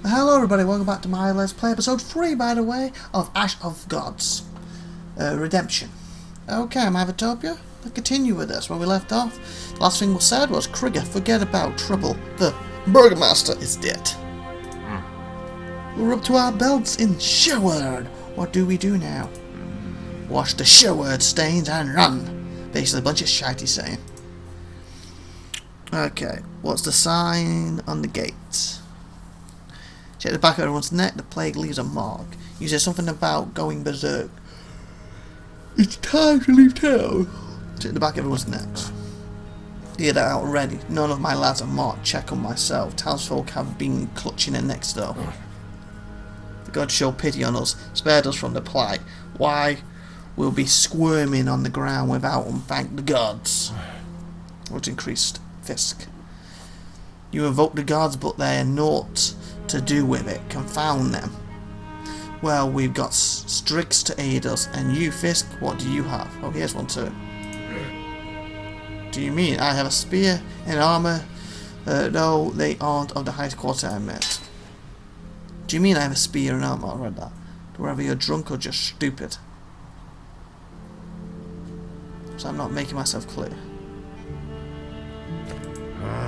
Hello everybody, welcome back to my Let's Play episode 3, by the way, of Ash of Gods. Redemption. Okay, I'm IVATOPIA. Let's continue with this. Where we left off, the last thing we said was, Krieger, forget about trouble. The Burgomaster is dead. We're up to our belts in Sherwood. What do we do now? Wash the Sherwood stains and run. Basically a bunch of shite he's saying. Okay, what's the sign on the gate? Check the back of everyone's neck, the plague leaves a mark. You said something about going berserk. It's time to leave town. Check the back of everyone's necks. Hear that out already. None of my lads are marked. Check on myself. Townsfolk have been clutching their necks though. The gods show pity on us, spared us from the plight. Why we'll be squirming on the ground without them, thank the gods. What's increased? Fisk. You invoke the gods, but they're naught to do with it. Confound them. Well, we've got Strix to aid us, and you, Fisk, what do you have? Oh, here's one too. Do you mean I have a spear and armour? No, they aren't of the highest quality I met. Do you mean I have a spear and armour? I read that. Whether you're drunk or just stupid. So I'm not making myself clear.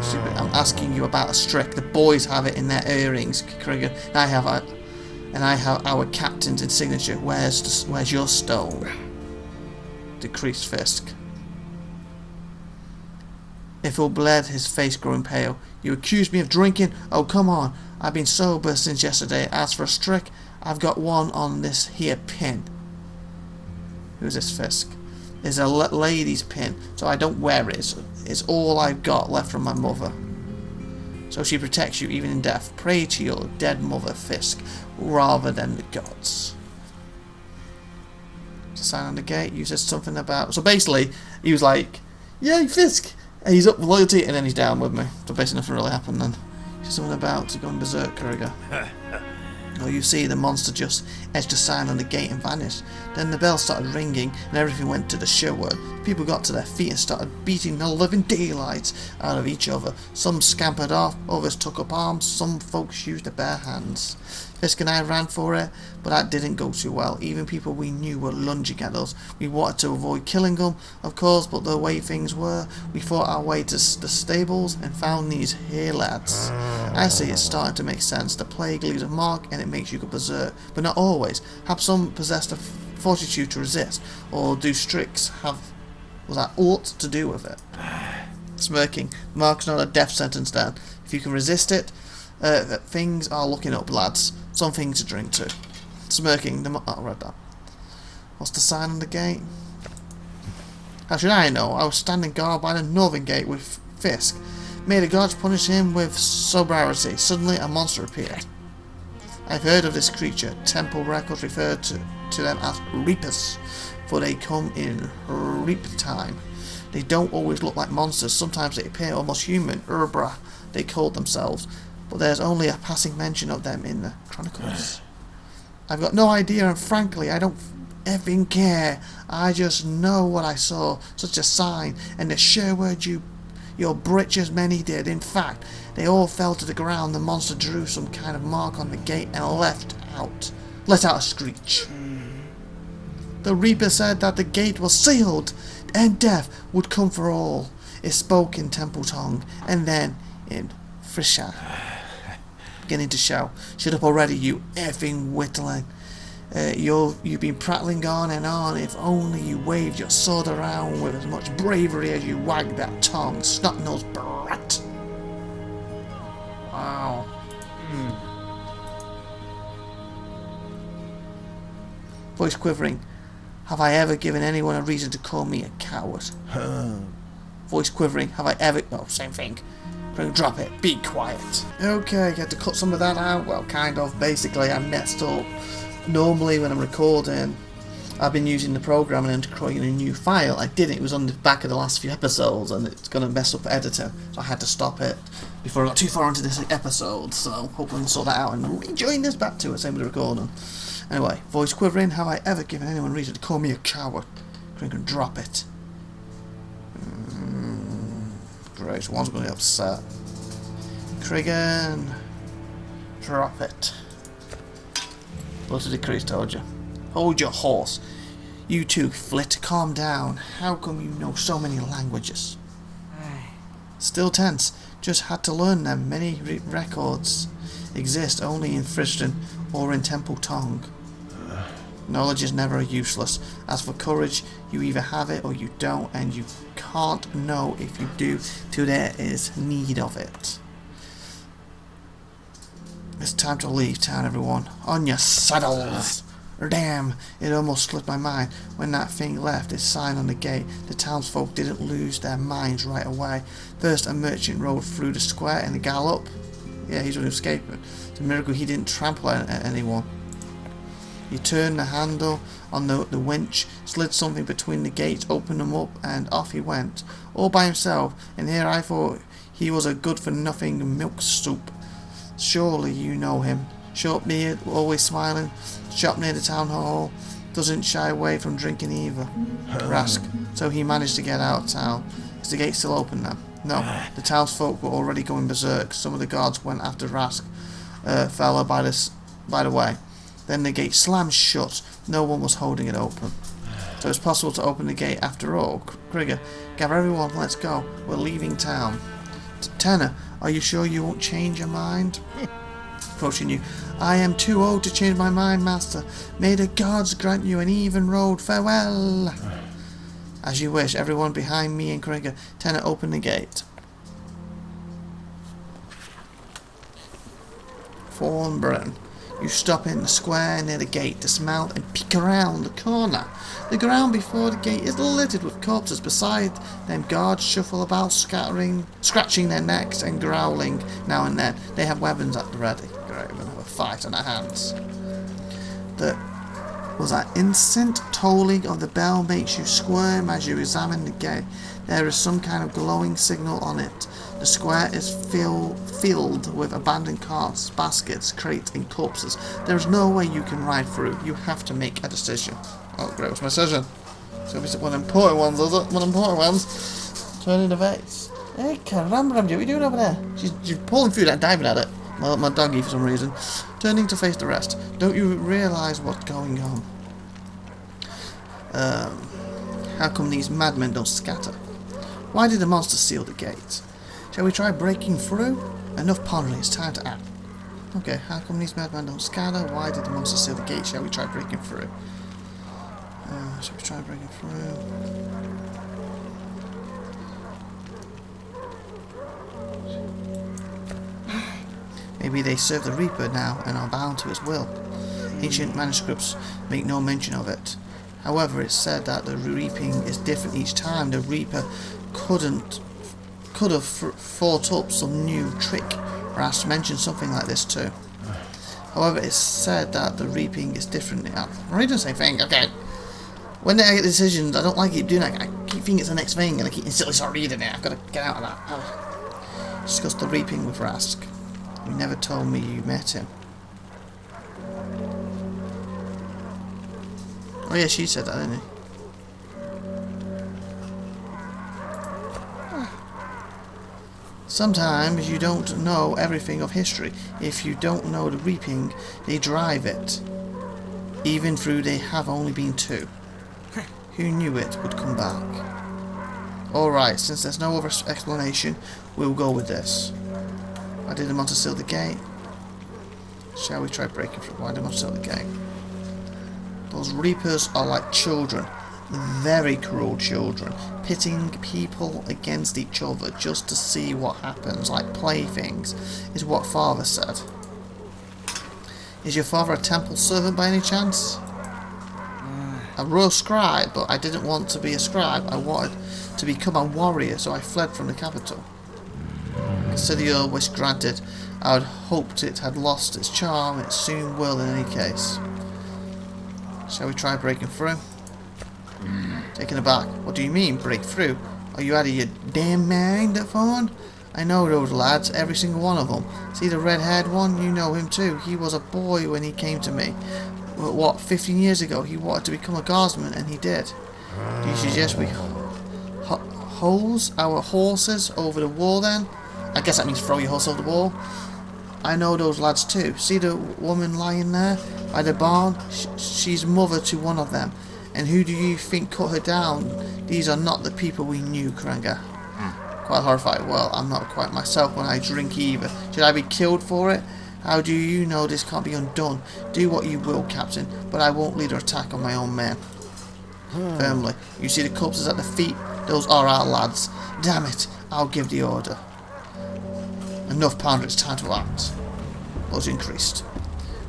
Stupid. I'm asking you about a Strick. The boys have it in their earrings, Krieger. And I have our captain's signature. Where's your stone? Decreased Fisk. Ifil bled, his face growing pale. You accuse me of drinking? Oh, come on. I've been sober since yesterday. As for a Strick, I've got one on this here pin. Who's this Fisk? It's a lady's pin, so I don't wear it. It's all I've got left from my mother. So she protects you even in death. Pray to your dead mother, Fisk, rather than the gods. Sign on the gate. You said something about... So basically, he was like, yay, Fisk! And he's up with loyalty, and then he's down with me. So basically nothing really happened then. He said something about going berserk, Krieger. Oh, you see, the monster just etched a sign on the gate and vanished. Then the bell started ringing and everything went to the Sherwood. People got to their feet and started beating the living daylights out of each other. Some scampered off, others took up arms, some folks used their bare hands. Fisk and I ran for it, but that didn't go too well. Even people we knew were lunging at us. We wanted to avoid killing them, of course, but the way things were, we fought our way to the stables and found these here lads. I see it's starting to make sense. The plague leaves a mark and it makes you go berserk, but not always. Have some possessed the fortitude to resist, or do Strix have that ought to do with it? Smirking. The mark's not a death sentence then. If you can resist it, things are looking up, lads. Something to drink to. Smirking. I read that. What's the sign on the gate? How should I know? I was standing guard by the northern gate with Fisk. May the gods punish him with sobriety. Suddenly a monster appeared. I've heard of this creature. Temple records refer to them as reapers, for they come in reap time. They don't always look like monsters. Sometimes they appear almost human. Urbra, they called themselves. But there's only a passing mention of them in the chronicles. I've got no idea, and frankly, I don't effing care. I just know what I saw. Such a sign, and the Sherwood your breeches many did. In fact, they all fell to the ground. The monster drew some kind of mark on the gate and let out a screech. The Reaper said that the gate was sealed, and death would come for all. It spoke in temple tongue, and then in Frisha. Beginning to shout, shut up already, you effing whittling. You've been prattling on and on. If only you waved your sword around with as much bravery as you wagged that tongue, snot-nosed brat. Wow. Voice quivering. Have I ever given anyone a reason to call me a coward? Voice quivering. Have I ever... Oh, same thing. Drop it. Be quiet. Okay, you had to cut some of that out. Well, kind of. Basically, I messed up. Normally, when I'm recording, I've been using the program and then creating a new file. I didn't. It was on the back of the last few episodes, and it's going to mess up editing. So I had to stop it before I got too far into this episode. So hopefully I can sort that out and rejoin this back to it. Same with the recording. Anyway, voice quivering. Have I ever given anyone reason to call me a coward? Can drop it. Great, one's going to be upset. Krigan. Drop it. What's the decrease told you? Hold your horse. You two, Flit, calm down. How come you know so many languages? Still tense. Just had to learn them. Many records exist only in Friston or in Temple Tongue. Knowledge is never useless. As for courage, you either have it or you don't, and you can't know if you do till there is need of it. It's time to leave town, everyone. On your saddles! Damn, it almost slipped my mind. When that thing left its sign on the gate, the townsfolk didn't lose their minds right away. First, a merchant rode through the square in a gallop. Yeah, he's going to escape it. It's a miracle he didn't trample anyone. He turned the handle on the winch, slid something between the gates, opened them up, and off he went. All by himself, and here I thought he was a good-for-nothing milk soup. Surely you know him. Short beard, always smiling, shop near the town hall, doesn't shy away from drinking either. Rask. So he managed to get out of town. Is the gate still open then? No, the townsfolk were already going berserk. Some of the guards went after Rask, fella by the way. Then the gate slammed shut. No one was holding it open. So it's possible to open the gate after all. Krieger, gather everyone, let's go. We're leaving town. Tenor, are you sure you won't change your mind? Approaching you. I am too old to change my mind, master. May the gods grant you an even road. Farewell. As you wish, everyone behind me and Krieger. Tenor, open the gate. Thornburn. You stop in the square near the gate, dismount and peek around the corner. The ground before the gate is littered with corpses. Beside them, guards shuffle about, scratching their necks and growling now and then. They have weapons at the ready. Great, we're going to have a fight on our hands. Was that instant tolling of the bell makes you squirm as you examine the gate. There is some kind of glowing signal on it. The square is filled with abandoned carts, baskets, crates and corpses. There is no way you can ride through. You have to make a decision. Oh great, what's my decision? It's going to be one of the important ones, is it? One of the important ones. Turning the vase. Hey caramba, what are you doing over there? She's pulling through that, diving at it. My doggy for some reason. Turning to face the rest. Don't you realise what's going on? How come these madmen don't scatter? Why did the monster seal the gate? Shall we try breaking through? Enough pondering, it's time to act. Okay, how come these madmen don't scatter? Why did the monster seal the gate? Shall we try breaking through? Shall we try breaking through? Maybe they serve the Reaper now and are bound to his will. Ancient manuscripts make no mention of it. However, it's said that the reaping is different each time. The Reaper could have thought up some new trick. Ras mentioned something like this too. However, it's said that the reaping is different. I'm reading the same thing. Okay. When I get decisions, I don't like it doing that. I keep thinking it's the next thing, and I keep instantly start reading it. I've got to get out of that. Discuss the reaping with Rask. You never told me you met him. Oh yeah, she said that, didn't he? Sometimes you don't know everything of history. If you don't know the reaping, they drive it. Even though they have only been two. Who knew it would come back? Alright, since there's no other explanation, we'll go with this. Why did the monster seal the gate? Shall we try breaking through? Why did the monster seal the gate? Those reapers are like children. Very cruel children, pitting people against each other just to see what happens, like playthings, is what Father said. Is your father a temple servant by any chance? A royal scribe, but I didn't want to be a scribe. I wanted to become a warrior, so I fled from the capital. Consider your wish granted. I had hoped it had lost its charm. It soon will in any case. Shall we try breaking through? Taken aback. What do you mean, break through? Are you out of your damn mind, Fawn? I know those lads, every single one of them. See the red-haired one? You know him too. He was a boy when he came to me. What, 15 years ago? He wanted to become a guardsman, and he did. Do you suggest we hose our horses over the wall then? I guess that means throw your horse over the wall. I know those lads too. See the woman lying there by the barn? She's mother to one of them. And who do you think cut her down? These are not the people we knew, Krenger. Quite horrified. Well, I'm not quite myself when I drink either. Should I be killed for it? How do you know this can't be undone? Do what you will, Captain, but I won't lead an attack on my own men. Firmly. You see the corpses at the feet? Those are our lads. Damn it, I'll give the order. Enough, Pounder, it's time to act. Blows increased.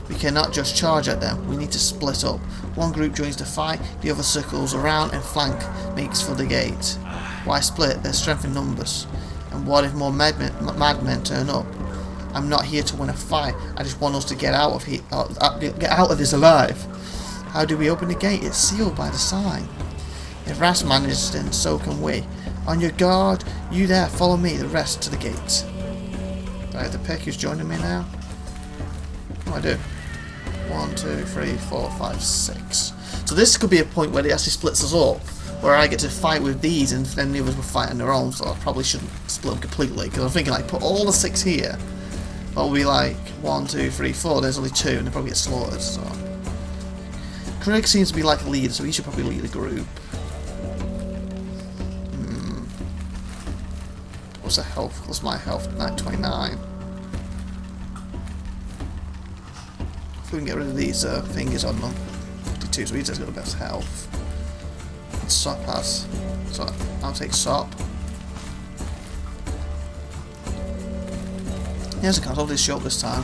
We cannot just charge at them, we need to split up. One group joins the fight, the other circles around and flank makes for the gate. Why split? There's strength in numbers. And what if more madmen turn up? I'm not here to win a fight, I just want us to get out of here, get out of this alive. How do we open the gate? It's sealed by the sign. If Ras manages, then so can we. On your guard, you there, follow me, the rest to the gate. Do I have to pick who's joining me now? What do I do? 1, 2, 3, 4, 5, 6. So this could be a point where it actually splits us up, where I get to fight with these and then the others will fight on their own, so I probably shouldn't split them completely, because I'm thinking like put all the 6 here, but we'll be like 1, 2, 3, 4, there's only 2 and they'll probably get slaughtered, so. Craig seems to be like a leader, so he should probably lead the group. What's the health? What's my health? 929. If we can get rid of these fingers on them. 52, so he's just got the best health. And Sop has. So I'll take Sop. Yes, I can't hold this short this time.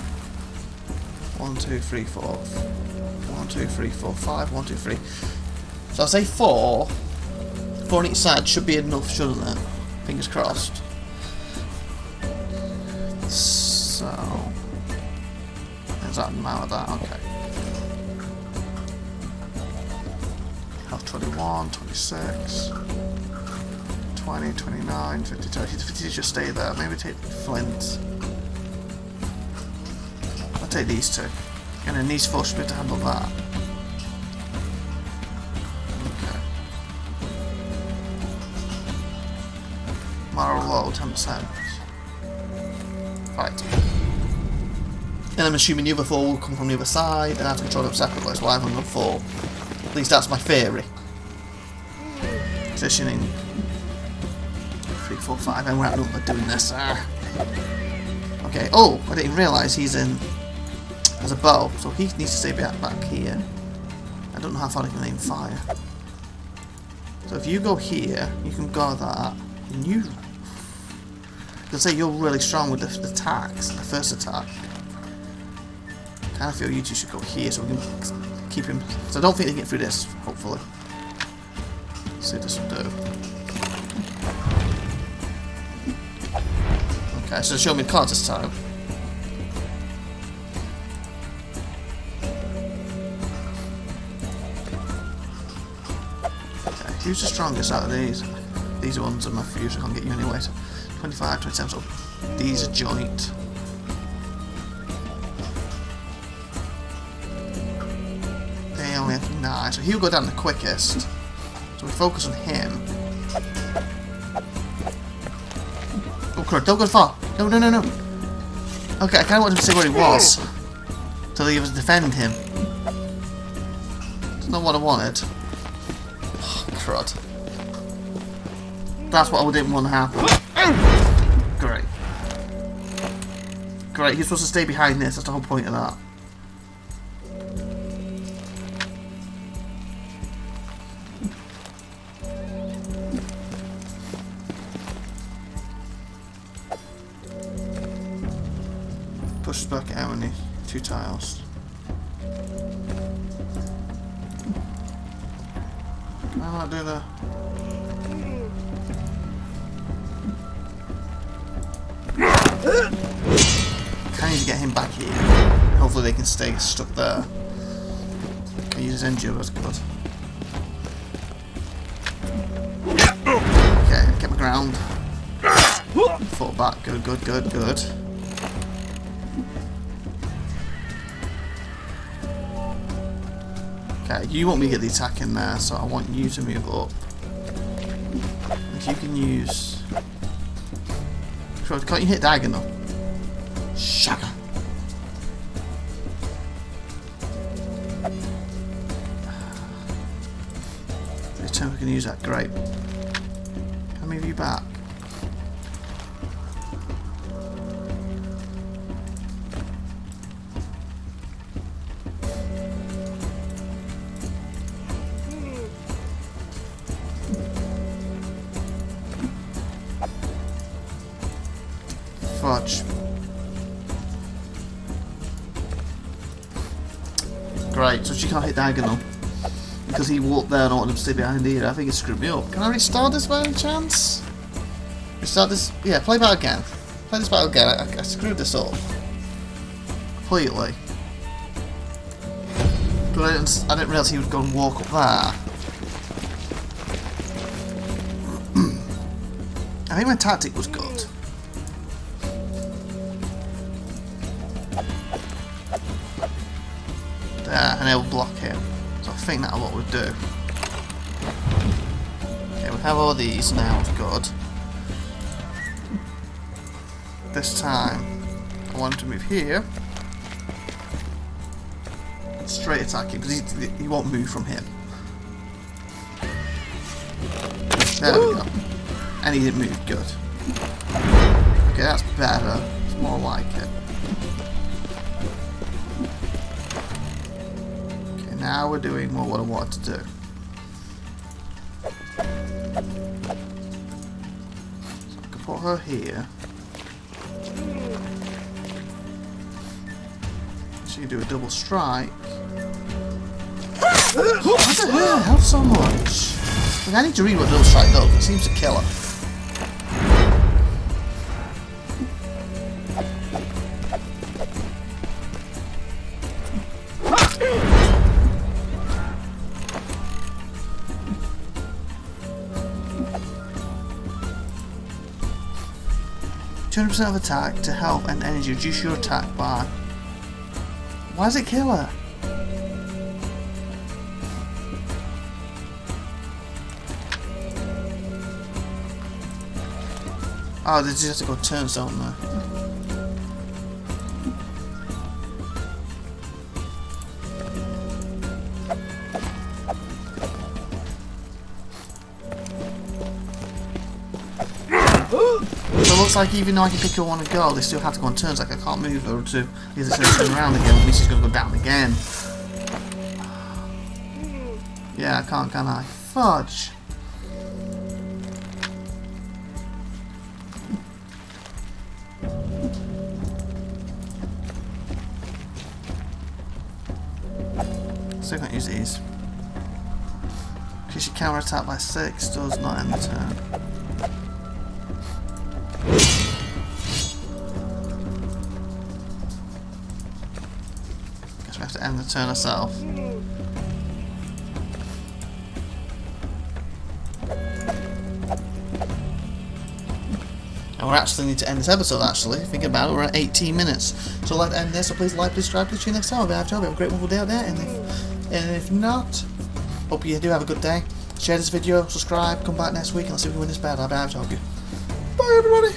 1, 2, 3, 4. 1, 2, 3, 4, 5. 1, 2, 3. So I'll say 4. 4 on each side should be enough, shouldn't it? Fingers crossed. So, is that amount of that? Okay. Health 21, 26, 20, 29, 52. 52 should stay there. Maybe take Flint. I'll take these 2. And then these 4 should be able to handle that. Okay. Moral low, 10%. Right. And I'm assuming the other 4 will come from the other side and I have to control them separately, so I have 104. At least that's my theory. Positioning 3, 4, 5, and we're out of doing this. Okay, oh, I didn't realise he's in as a bow, so he needs to stay back here. I don't know how far he can aim fire. So if you go here, you can guard that, and you... I say you're really strong with the attacks, the first attack. I kind of feel you two should go here so we can keep him. So I don't think they can get through this, hopefully. Let's see what this will do. Okay, so show me the cards this time. Okay, who's the strongest out of these? These ones are my fuse, I can't get you anyway. So 25, 27, so these are joint. They only have 9, so he'll go down the quickest. So we focus on him. Oh crap, don't go far! No, no, no, no! Okay, I kinda wanted to see where he was. So that he was defend him. That's not what I wanted. Oh, crud. That's what I didn't want to happen. Great. Great, he's supposed to stay behind this, that's the whole point of that. Pushes back out on the 2 tiles. Can I not do the... I need to get him back here. Hopefully they can stay stuck there. Can use his injury, that's good. Okay, get my ground. Fall back, good, good, good, good. Okay, you want me to get the attack in there, so I want you to move up. If you can use... Can't you hit diagonal? Shaka. to use that. Great. Can I move you back? Fudge. Great, so she can't hit diagonal. Because he walked there and I wanted him to stay behind here. I think it screwed me up. Can I restart this by any chance? Restart this? Yeah, play battle again. Play this battle again. I screwed this up. Completely. But I didn't realise he would go and walk up there. I think my tactic was good. There, and it'll block him. So I think that's what we'll do. Okay, we have all these now, good. This time, I want him to move here. And straight attack him, because he won't move from him. There we go. And he didn't move, good. Okay, that's better. It's more like it. Now we're doing what I wanted to do. So I can put her here. She can do a double strike. Why did her help so much? Look, I need to read what double strike does. It seems to kill her. 200% of attack to health and energy. Reduce your attack by... Why does it kill her? Oh, they just have to go turns, don't they? So it looks like even though I can pick her one and go, they still have to go on turns. Like I can't move her to either turn around again, at least she's going to go down again. Yeah, I can't, can I? Fudge. Still can't use these. Because she counter attack by 6 does not end the turn. Guess we have to end the turn ourselves. And we actually need to end this episode, actually. Thinking about it, we're at 18 minutes. So let's end this, so please like, please subscribe, please see you next time. Have a great wonderful day out there, and if not, hope you do have a good day. Share this video, subscribe, come back next week, and let's see if we can win this battle. Bye, everybody.